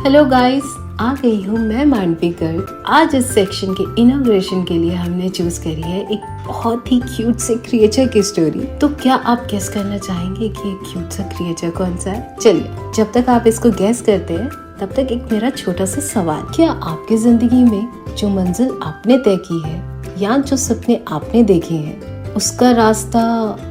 Hello guys, आ गई हूँ मैं मांडवी गर्ग। आज इस सेक्शन के इनॉग्रेशन के लिए हमने चूज करी है एक बहुत ही क्यूट से क्रिएचर की स्टोरी। तो क्या आप गेस करना चाहेंगे कि ये क्यूट सा क्रिएचर कौन सा है? चलिए, जब तक आप इसको गेस करते हैं तब तक एक मेरा छोटा सा सवाल। क्या आपकी जिंदगी में जो मंजिल आपने तय की है या जो सपने आपने देखे हैं उसका रास्ता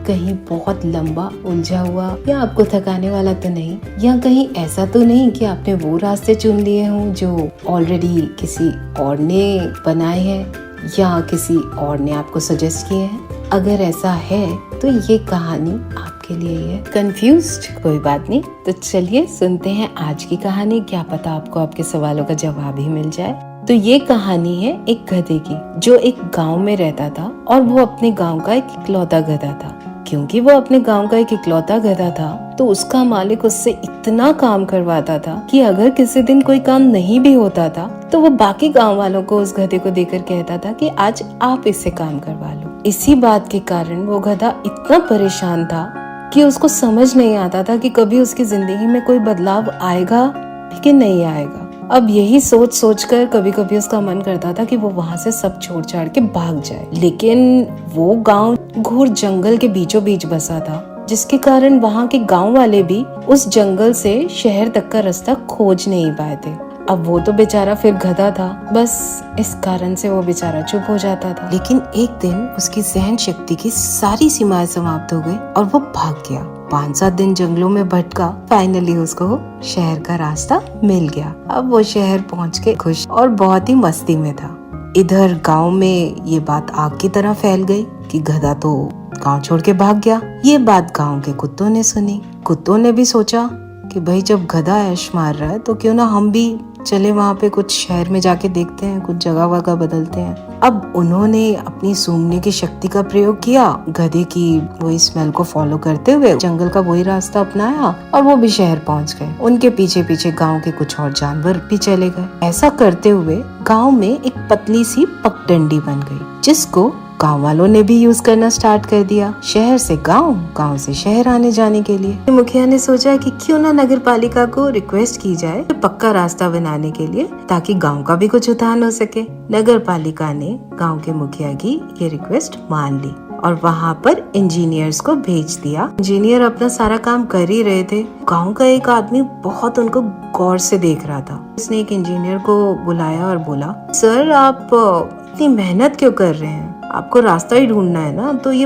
कहीं बहुत लंबा उलझा हुआ या आपको थकाने वाला तो नहीं, या कहीं ऐसा तो नहीं कि आपने वो रास्ते चुन लिए हों जो ऑलरेडी किसी और ने बनाए हैं या किसी और ने आपको सजेस्ट किए हैं? अगर ऐसा है तो ये कहानी आपके लिए है। कंफ्यूज्ड? कोई बात नहीं, तो चलिए सुनते हैं आज की कहानी। क्या पता आपको आपके सवालों का जवाब ही मिल जाए। तो ये कहानी है एक गधे की जो एक गांव में रहता था और वो अपने गांव का एक इकलौता गधा था। क्योंकि वो अपने गांव का एक इकलौता गधा था तो उसका मालिक उससे इतना काम करवाता था कि अगर किसी दिन कोई काम नहीं भी होता था तो वो बाकी गांव वालों को उस गधे को देकर कहता था कि आज आप इससे काम करवा लो। इसी बात के कारण वो गधा इतना परेशान था कि उसको समझ नहीं आता था कि कभी उसकी जिंदगी में कोई बदलाव आएगा कि नहीं आएगा। अब यही सोच सोच कर कभी कभी उसका मन करता था कि वो वहाँ से सब छोड़ छाड़ के भाग जाए, लेकिन वो गांव घोर जंगल के बीचों बीच बसा था, जिसके कारण वहाँ के गांव वाले भी उस जंगल से शहर तक का रास्ता खोज नहीं पाए थे। अब वो तो बेचारा फिर गधा था, बस इस कारण से वो बेचारा चुप हो जाता था। लेकिन एक दिन उसकी सहन शक्ति की सारी सीमाएं समाप्त हो गई और वो भाग गया। 5-7 दिन जंगलों में भटका, फाइनली उसको शहर का रास्ता मिल गया। अब वो शहर पहुंच के खुश और बहुत ही मस्ती में था। इधर गांव में ये बात आग की तरह फैल गई कि गधा तो गांव छोड़ के भाग गया। ये बात गांव के कुत्तों ने सुनी। कुत्तों ने भी सोचा कि भाई जब गधा ऐश मार रहा है तो क्यों ना हम भी चले वहाँ पे कुछ शहर में जाके देखते हैं, कुछ जगह वगह बदलते हैं। अब उन्होंने अपनी सूंघने की शक्ति का प्रयोग किया, गधे की वही स्मेल को फॉलो करते हुए जंगल का वही रास्ता अपनाया और वो भी शहर पहुँच गए। उनके पीछे पीछे गांव के कुछ और जानवर भी चले गए। ऐसा करते हुए गांव में एक पतली सी पगडंडी बन गई, जिसको गांव वालों ने भी यूज करना स्टार्ट कर दिया। शहर से गांव, गांव से शहर आने जाने के लिए मुखिया ने सोचा कि क्यों ना नगर पालिका को रिक्वेस्ट की जाए पक्का रास्ता बनाने के लिए, ताकि गांव का भी कुछ उत्थान हो सके। नगर पालिका ने गांव के मुखिया की ये रिक्वेस्ट मान ली और वहाँ पर इंजीनियर्स को भेज दिया। इंजीनियर अपना सारा काम कर ही रहे थे। गांव का एक आदमी बहुत उनको गौर से देख रहा था। उसने एक इंजीनियर को बुलाया और बोला, सर आप इतनी मेहनत क्यों कर रहे हैं? आपको रास्ता ही ढूंढना है ना, तो ये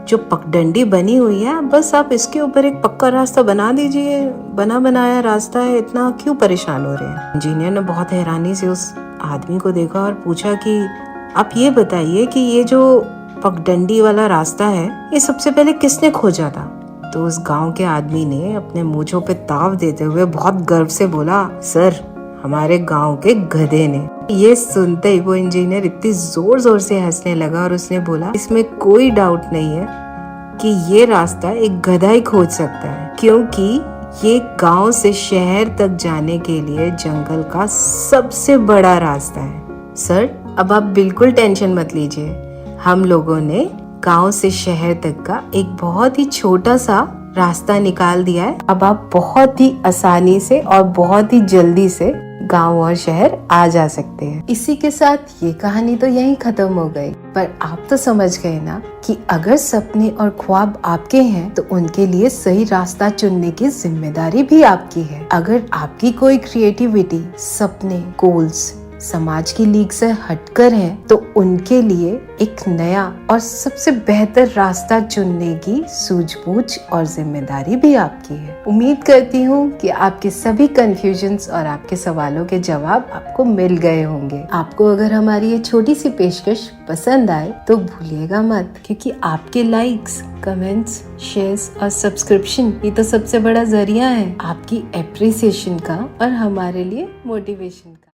जो पगडंडी बनी हुई है बस आप इसके ऊपर एक पक्का रास्ता बना दीजिए। बना बनाया रास्ता है, इतना क्यों परेशान हो रहे हैं? इंजीनियर ने बहुत हैरानी से उस आदमी को देखा और पूछा कि आप ये बताइए कि ये जो पगडंडी वाला रास्ता है ये सबसे पहले किसने खोजा था? तो उस गांव के आदमी ने अपने मूंछों पे ताव देते हुए बहुत गर्व से बोला, सर हमारे गांव के गधे ने। ये सुनते ही वो इंजीनियर इतनी जोर जोर से हंसने लगा और उसने बोला, इसमें कोई डाउट नहीं है कि ये रास्ता एक गधा ही खोज सकता है, क्योंकि ये गांव से शहर तक जाने के लिए जंगल का सबसे बड़ा रास्ता है। सर अब आप बिल्कुल टेंशन मत लीजिए, हम लोगों ने गांव से शहर तक का एक बहुत ही छोटा सा रास्ता निकाल दिया है। अब आप बहुत ही आसानी से और बहुत ही जल्दी से गांव और शहर आ जा सकते हैं। इसी के साथ ये कहानी तो यहीं खत्म हो गई, पर आप तो समझ गए ना कि अगर सपने और ख्वाब आपके हैं तो उनके लिए सही रास्ता चुनने की जिम्मेदारी भी आपकी है। अगर आपकी कोई क्रिएटिविटी, सपने, गोल्स समाज की लीग से हटकर हैं तो उनके लिए एक नया और सबसे बेहतर रास्ता चुनने की सूझबूझ और जिम्मेदारी भी आपकी है। उम्मीद करती हूँ कि आपके सभी कंफ्यूजन्स और आपके सवालों के जवाब आपको मिल गए होंगे। आपको अगर हमारी ये छोटी सी पेशकश पसंद आए तो भूलिएगा मत, क्योंकि आपके लाइक्स, कमेंट्स, शेयर्स और सब्सक्रिप्शन ये तो सबसे बड़ा जरिया है आपकी एप्रिसिएशन का और हमारे लिए मोटिवेशन का।